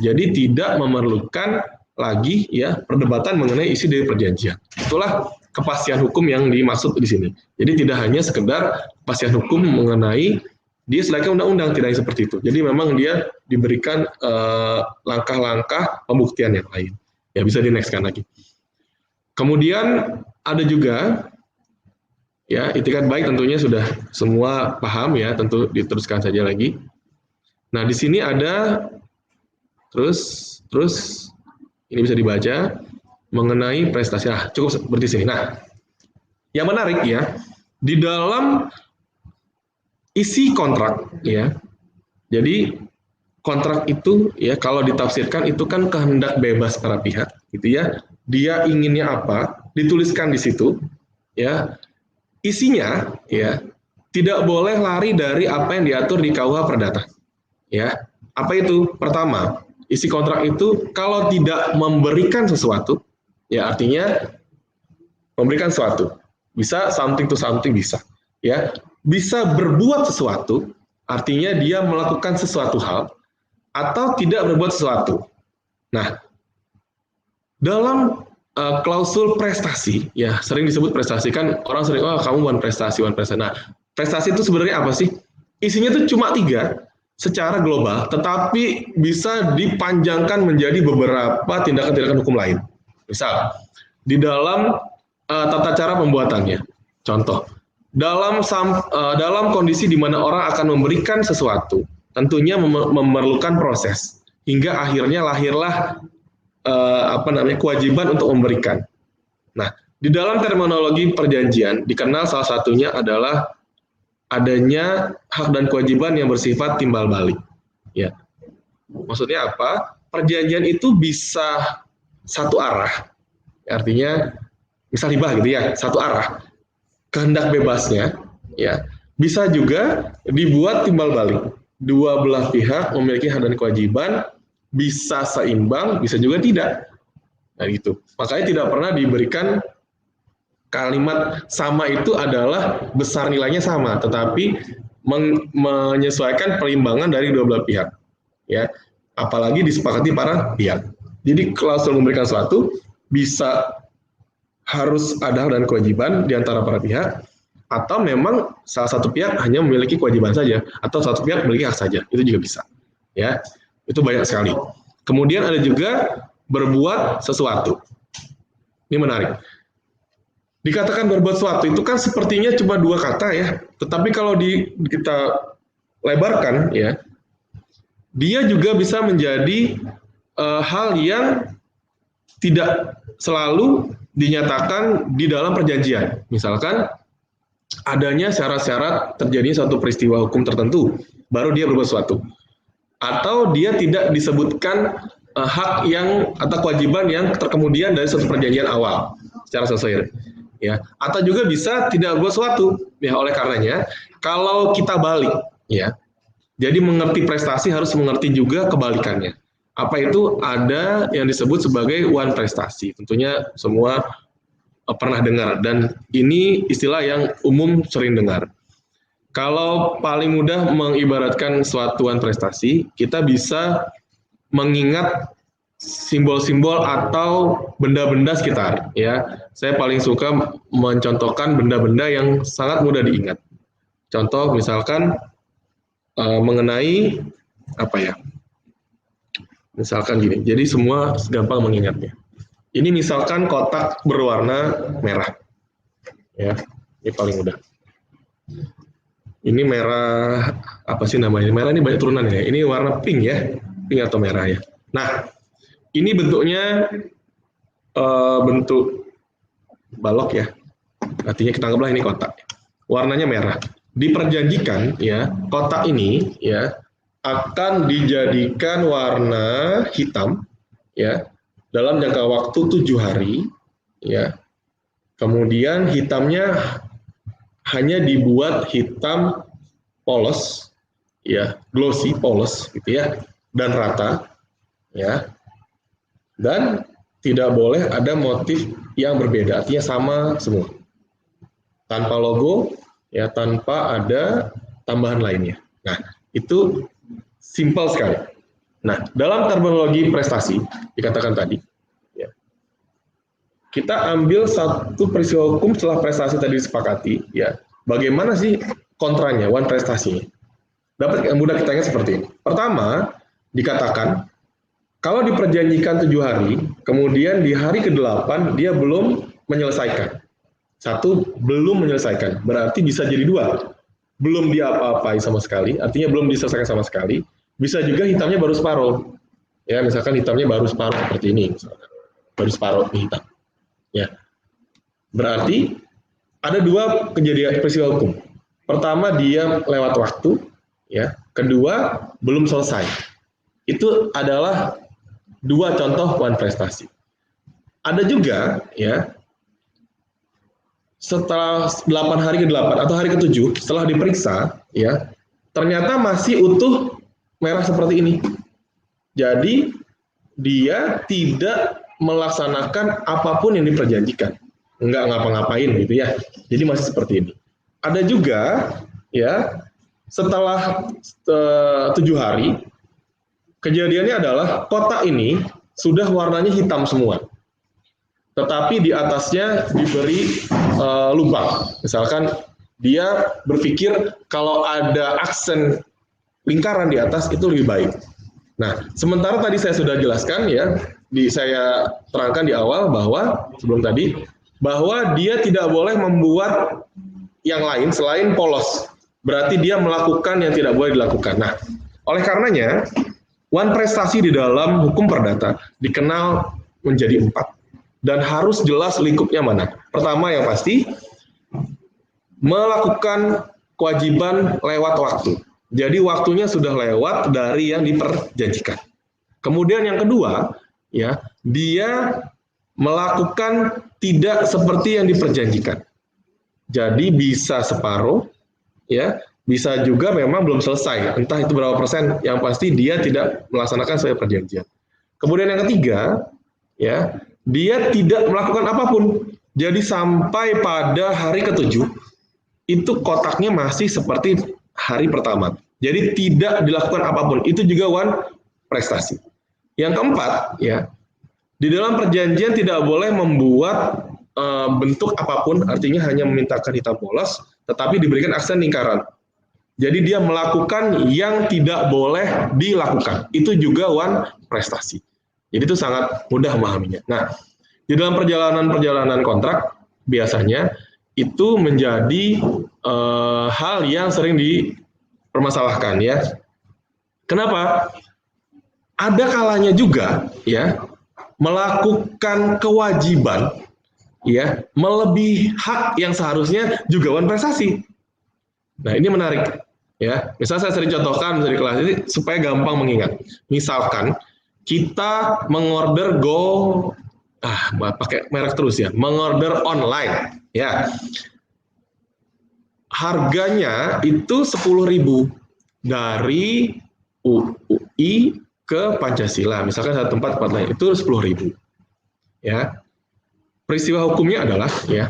Speaker 1: Jadi tidak memerlukan lagi ya perdebatan mengenai isi dari perjanjian. Itulah kepastian hukum yang dimaksud di sini. Jadi tidak hanya sekedar kepastian hukum mengenai dia selain undang-undang, tidak seperti itu. Jadi memang dia diberikan langkah-langkah pembuktian yang lain. Ya bisa di next kan lagi. Kemudian ada juga ya itikat baik tentunya sudah semua paham ya, tentu diteruskan saja lagi. Nah di sini ada terus ini bisa dibaca mengenai prestasi. Nah, cukup seperti sini. Nah, yang menarik ya, di dalam isi kontrak ya. Jadi kontrak itu ya kalau ditafsirkan itu kan kehendak bebas para pihak gitu ya. Dia inginnya apa, dituliskan di situ ya. Isinya ya tidak boleh lari dari apa yang diatur di KUH Perdata. Ya. Apa itu? Pertama, isi kontrak itu kalau tidak memberikan sesuatu, ya artinya memberikan sesuatu, bisa something to something bisa, ya bisa berbuat sesuatu, artinya dia melakukan sesuatu hal, atau tidak berbuat sesuatu. Nah, dalam klausul prestasi, ya sering disebut prestasi kan orang sering kamu one prestasi. Nah, prestasi itu sebenarnya apa sih? Isinya itu cuma 3. Secara global, tetapi bisa dipanjangkan menjadi beberapa tindakan-tindakan hukum lain. Misal, di dalam tata cara pembuatannya. Contoh, dalam kondisi di mana orang akan memberikan sesuatu, tentunya memerlukan proses hingga akhirnya lahirlah kewajiban untuk memberikan. Nah, di dalam terminologi perjanjian dikenal salah satunya adalah adanya hak dan kewajiban yang bersifat timbal balik. Ya, maksudnya apa? Perjanjian itu bisa satu arah, artinya misal hibah gitu ya, satu arah. Kehendak bebasnya, ya, bisa juga dibuat timbal balik. Dua belah pihak memiliki hak dan kewajiban, bisa seimbang, bisa juga tidak. Nah, gitu. Makanya tidak pernah diberikan kalimat sama itu adalah besar nilainya sama, tetapi menyesuaikan perimbangan dari dua belah pihak. Ya, apalagi disepakati para pihak. Jadi klausul memberikan sesuatu bisa harus ada hak dan kewajiban di antara para pihak, atau memang salah satu pihak hanya memiliki kewajiban saja, atau satu pihak memiliki hak saja, itu juga bisa. Ya, itu banyak sekali. Kemudian ada juga berbuat sesuatu. Ini menarik. Dikatakan berbuat sesuatu itu kan sepertinya cuma dua kata ya, tetapi kalau kita lebarkan ya, dia juga bisa menjadi hal yang tidak selalu dinyatakan di dalam perjanjian. Misalkan adanya syarat-syarat terjadinya suatu peristiwa hukum tertentu, baru dia berbuat sesuatu. Atau dia tidak disebutkan hak yang atau kewajiban yang terkemudian dari suatu perjanjian awal secara sesuai. Ya, atau juga bisa tidak berbuat sesuatu. Ya, oleh karenanya, kalau kita balik, ya, jadi mengerti prestasi harus mengerti juga kebalikannya. Apa itu? Ada yang disebut sebagai wan prestasi. Tentunya semua pernah dengar, dan ini istilah yang umum sering dengar. Kalau paling mudah mengibaratkan suatu wan prestasi, kita bisa mengingat simbol-simbol atau benda-benda sekitar. Ya, saya paling suka mencontohkan benda-benda yang sangat mudah diingat. Contoh misalkan mengenai apa ya? Misalkan gini, jadi semua gampang mengingatnya. Ini misalkan kotak berwarna merah, ya, ini paling mudah. Ini merah apa sih namanya? Merah ini banyak turunan ya. Ini warna pink ya, pink atau merah ya. Nah, ini bentuknya bentuk balok ya. Artinya kita anggaplah ini kotak. Warnanya merah. Diperjanjikan ya, kotak ini ya akan dijadikan warna hitam ya dalam jangka waktu 7 hari ya. Kemudian hitamnya hanya dibuat hitam polos ya, glossy, polos gitu ya, dan rata ya. Dan tidak boleh ada motif yang berbeda, artinya sama semua. Tanpa logo ya, tanpa ada tambahan lainnya. Nah, itu simpel sekali. Nah, dalam terminologi prestasi dikatakan tadi, ya, kita ambil satu peristiwa hukum setelah prestasi tadi disepakati, ya, bagaimana sih kontranya, wan prestasinya? Dapat yang mudah kita ingat seperti ini. Pertama, dikatakan kalau diperjanjikan 7 hari, kemudian di hari ke-8 dia belum menyelesaikan. Satu, belum menyelesaikan, berarti bisa jadi dua. Belum dia apa-apai sama sekali, artinya belum diselesaikan sama sekali. Bisa juga hitamnya baru separuh. Ya, misalkan hitamnya baru separuh seperti ini, misalkan. Baru separuh hitam. Ya. Berarti ada dua kejadian peristiwa hukum. Pertama, dia lewat waktu, ya. Kedua, belum selesai. Itu adalah dua contoh wan prestasi. Ada juga, ya, setelah 8 hari ke-8 atau hari ke-7 setelah diperiksa, ya, ternyata masih utuh merah seperti ini. Jadi dia tidak melaksanakan apapun yang diperjanjikan, nggak ngapa-ngapain gitu ya. Jadi masih seperti ini. Ada juga, ya, setelah 7 hari, kejadiannya adalah kotak ini sudah warnanya hitam semua. Tetapi di atasnya diberi lubang. Misalkan dia berpikir kalau ada aksen lingkaran di atas itu lebih baik. Nah, sementara tadi saya sudah jelaskan ya, saya terangkan di awal bahwa sebelum tadi bahwa dia tidak boleh membuat yang lain selain polos. Berarti dia melakukan yang tidak boleh dilakukan. Nah, oleh karenanya wan prestasi di dalam hukum perdata dikenal menjadi 4. Dan harus jelas lingkupnya mana. Pertama yang pasti, melakukan kewajiban lewat waktu. Jadi waktunya sudah lewat dari yang diperjanjikan. Kemudian yang kedua, ya, dia melakukan tidak seperti yang diperjanjikan. Jadi bisa separuh, ya, bisa juga memang belum selesai. Entah itu berapa persen, yang pasti dia tidak melaksanakan sesuai perjanjian. Kemudian yang ketiga, ya, dia tidak melakukan apapun. Jadi sampai pada hari ke-7 itu kotaknya masih seperti hari pertama. Jadi tidak dilakukan apapun. Itu juga one prestasi. Yang keempat, ya, di dalam perjanjian tidak boleh membuat bentuk apapun, artinya hanya memintakan hitam polos, tetapi diberikan aksen lingkaran. Jadi dia melakukan yang tidak boleh dilakukan. Itu juga one prestasi. Jadi itu sangat mudah memahaminya. Nah, di dalam perjalanan kontrak biasanya itu menjadi hal yang sering dipermasalahkan ya. Kenapa? Ada kalanya juga ya melakukan kewajiban ya melebihi hak yang seharusnya juga one prestasi. Nah, ini menarik ya. Misalnya saya sering contohkan dari kelas ini supaya gampang mengingat. Misalkan kita mengorder pakai merek terus ya, mengorder online ya. Harganya itu 10.000 dari UI ke Pancasila. Misalkan satu tempat lain itu 10.000. Ya. Peristiwa hukumnya adalah ya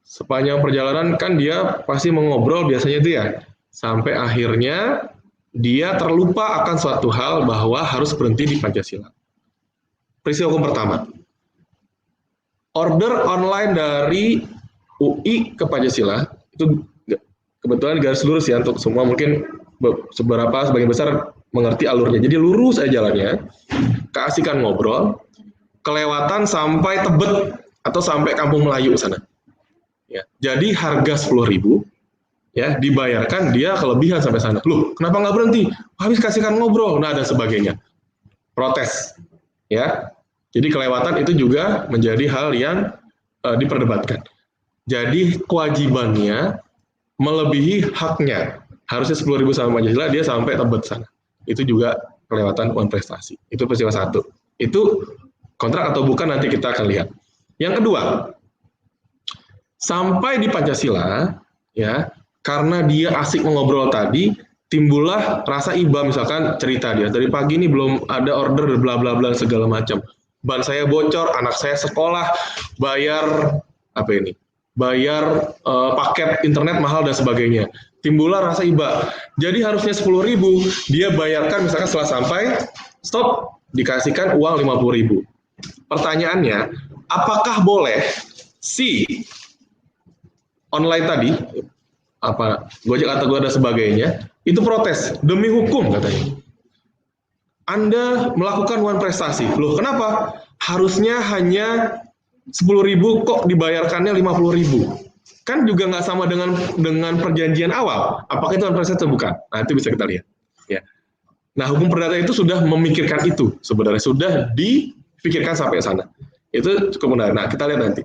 Speaker 1: sepanjang perjalanan kan dia pasti mengobrol biasanya itu ya, sampai akhirnya dia terlupa akan suatu hal bahwa harus berhenti di Pancasila. Peristiwa hukum pertama, order online dari UI ke Pancasila, itu kebetulan garis lurus ya untuk semua, mungkin sebagian besar mengerti alurnya. Jadi lurus aja jalannya, keasikan ngobrol, kelewatan sampai Tebet atau sampai Kampung Melayu sana. Ya, jadi harga 10.000 ya dibayarkan dia kelebihan sampai sana. Loh, kenapa nggak berhenti? Habis kasihkan ngobrol, nah dan sebagainya. Protes, ya. Jadi kelewatan itu juga menjadi hal yang diperdebatkan. Jadi kewajibannya melebihi haknya. Harusnya 10.000 sama Pancasila, dia sampai Tebet sana. Itu juga kelewatan uang prestasi. Itu peristiwa satu. Itu kontrak atau bukan nanti kita akan lihat. Yang kedua, sampai di Pancasila, ya, karena dia asik mengobrol tadi, timbullah rasa iba, misalkan cerita dia, dari pagi ini belum ada order, bla bla bla segala macam. Ban saya bocor, anak saya sekolah, bayar bayar paket internet mahal dan sebagainya. Timbullah rasa iba. Jadi harusnya 10.000, dia bayarkan misalkan setelah sampai, stop, dikasihkan uang 50.000. Pertanyaannya, apakah boleh si online tadi, Gojek atau Gojek dan sebagainya, itu protes demi hukum katanya. Anda melakukan one prestasi. Loh, kenapa? Harusnya hanya 10.000 kok dibayarkannya 50.000. Kan juga nggak sama dengan perjanjian awal. Apakah itu one prestasi atau bukan? Nah, itu bisa kita lihat. Ya. Nah, hukum perdata itu sudah memikirkan itu. Sebenarnya sudah dipikirkan sampai sana. Itu cukup menarik. Nah, kita lihat nanti.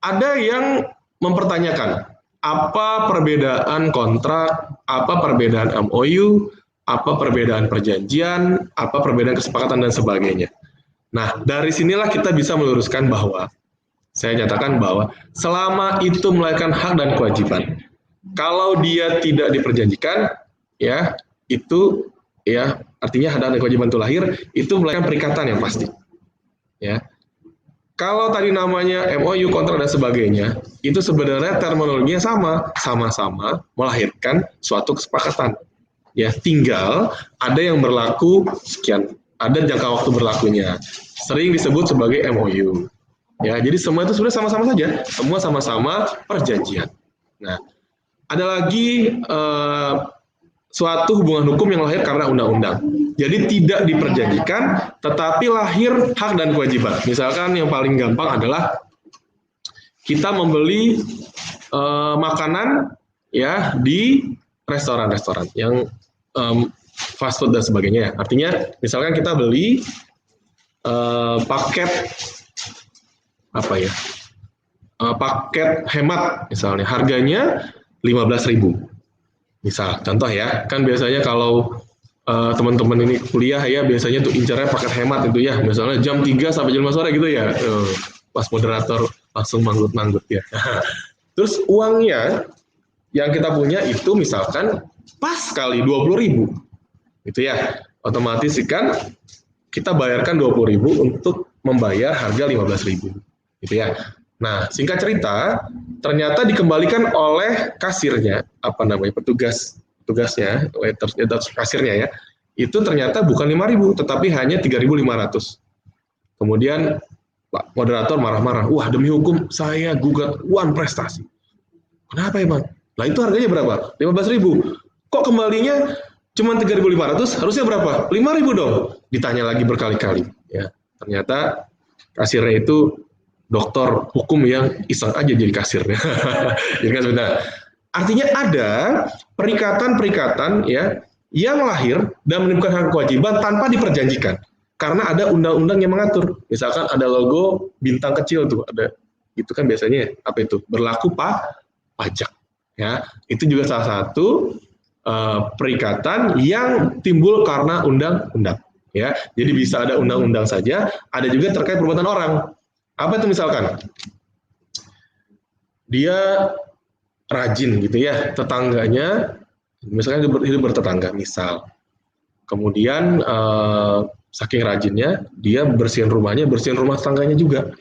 Speaker 1: Ada yang mempertanyakan apa perbedaan kontrak, apa perbedaan MOU, apa perbedaan perjanjian, apa perbedaan kesepakatan dan sebagainya. Nah, dari sinilah kita bisa meluruskan bahwa saya nyatakan bahwa selama itu melahirkan hak dan kewajiban, kalau dia tidak diperjanjikan, ya itu ya artinya hak dan kewajiban itu lahir, itu melahirkan perikatan yang pasti. Ya. Kalau tadi namanya MOU, kontrak dan sebagainya, itu sebenarnya terminologinya sama-sama melahirkan suatu kesepakatan. Ya, tinggal ada yang berlaku sekian, ada jangka waktu berlakunya. Sering disebut sebagai MOU. Ya, jadi semua itu sebenarnya sama-sama saja, semua sama-sama perjanjian. Nah, ada lagi suatu hubungan hukum yang lahir karena undang-undang. Jadi tidak diperjanjikan, tetapi lahir hak dan kewajiban. Misalkan yang paling gampang adalah kita membeli makanan ya di restoran-restoran yang fast food dan sebagainya. Artinya, misalkan kita beli paket paket hemat, misalnya harganya 15.000. Misal, contoh ya, kan biasanya kalau teman-teman ini kuliah ya biasanya tuh incarnya paket hemat itu ya, misalnya jam 3 sampai jam 5 sore gitu ya, pas moderator langsung manggut-manggut ya. Terus uangnya yang kita punya itu misalkan pas kali 20.000 gitu ya, otomatis kan kita bayarkan 20.000 untuk membayar harga 15.000 gitu ya. Nah, singkat cerita, ternyata dikembalikan oleh kasirnya, petugasnya, waitersnya, kasirnya ya, itu ternyata bukan 5.000, tetapi hanya 3.500. Kemudian Pak moderator marah-marah, wah demi hukum saya gugat Wan Prestasi. Kenapa emang? Nah itu harganya berapa? 15.000. Kok kembalinya cuma 3.500? Harusnya berapa? 5.000 dong. Ditanya lagi berkali-kali. Ya, ternyata kasirnya itu dokter hukum yang iseng aja jadi kasirnya. Jadi kan sebenarnya. Artinya ada perikatan-perikatan ya yang lahir dan menimbulkan hak kewajiban tanpa diperjanjikan. Karena ada undang-undang yang mengatur. Misalkan ada logo bintang kecil tuh, ada itu kan biasanya apa itu? Berlaku pajak. Ya, itu juga salah satu perikatan yang timbul karena undang-undang. Ya, jadi bisa ada undang-undang saja, ada juga terkait perbuatan orang. Apa itu misalkan? Dia rajin gitu ya, tetangganya, misalkan hidup bertetangga, misal. Kemudian saking rajinnya, dia bersihin rumah tetangganya juga.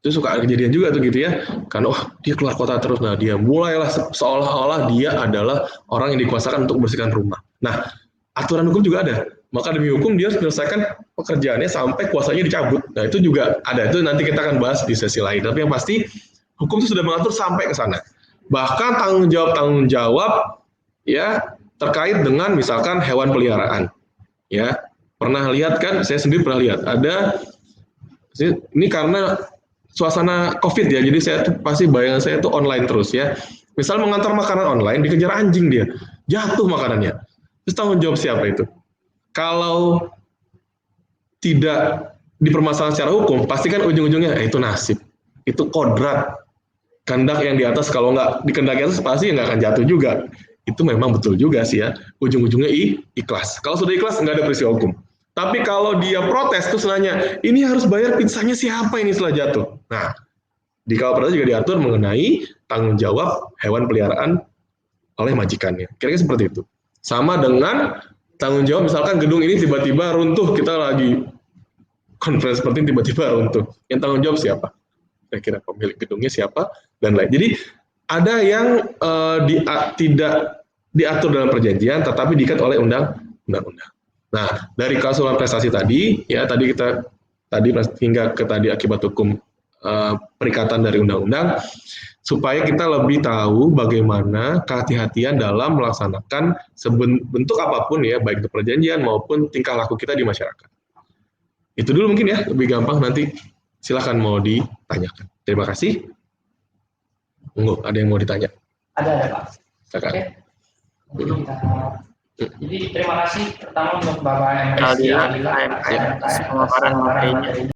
Speaker 1: Itu suka kejadian juga tuh gitu ya, kan dia keluar kota terus, nah dia mulailah seolah-olah dia adalah orang yang dikuasakan untuk membersihkan rumah. Nah, aturan hukum juga ada, maka demi hukum dia harus menyelesaikan pekerjaannya sampai kuasanya dicabut. Nah itu juga ada, itu nanti kita akan bahas di sesi lain, tapi yang pasti hukum itu sudah mengatur sampai ke sana. Bahkan tanggung jawab ya terkait dengan misalkan hewan peliharaan. Ya, pernah lihat kan, saya sendiri pernah lihat, ada, ini karena suasana COVID ya, jadi saya tuh pasti bayangan saya tuh online terus ya. Misal mengantar makanan online, dikejar anjing dia, jatuh makanannya. Terus tanggung jawab siapa itu? Kalau tidak dipermasalahkan secara hukum, pasti kan ujung-ujungnya itu nasib, itu kodrat, kehendak yang di atas. Kalau nggak dikehendaki atas pasti nggak akan jatuh juga. Itu memang betul juga sih ya, ujung-ujungnya ikhlas. Kalau sudah ikhlas nggak ada peristiwa hukum. Tapi kalau dia protes terus nanya, ini harus bayar pizzanya siapa ini setelah jatuh? Nah, di KUHP juga diatur mengenai tanggung jawab hewan peliharaan oleh majikannya. Kira-kira seperti itu. Sama dengan tanggung jawab misalkan gedung ini tiba-tiba runtuh, kita lagi konferensi seperti ini tiba-tiba runtuh. Yang tanggung jawab siapa? Kira-kira pemilik gedungnya siapa? Dan lain. Jadi ada yang tidak diatur dalam perjanjian, tetapi diikat oleh undang-undang. Nah, dari kesulitan prestasi tadi, ya tadi hingga ke tadi akibat hukum perikatan dari undang-undang, supaya kita lebih tahu bagaimana kehati-hatian dalam melaksanakan bentuk apapun ya, baik itu perjanjian maupun tingkah laku kita di masyarakat. Itu dulu mungkin ya, lebih gampang, nanti silakan mau ditanyakan. Terima kasih. Ada yang mau ditanya?
Speaker 2: Ada Pak.
Speaker 1: Oke.
Speaker 2: Jadi terima kasih pertama untuk Bapak MSD
Speaker 3: kalian semua orang materi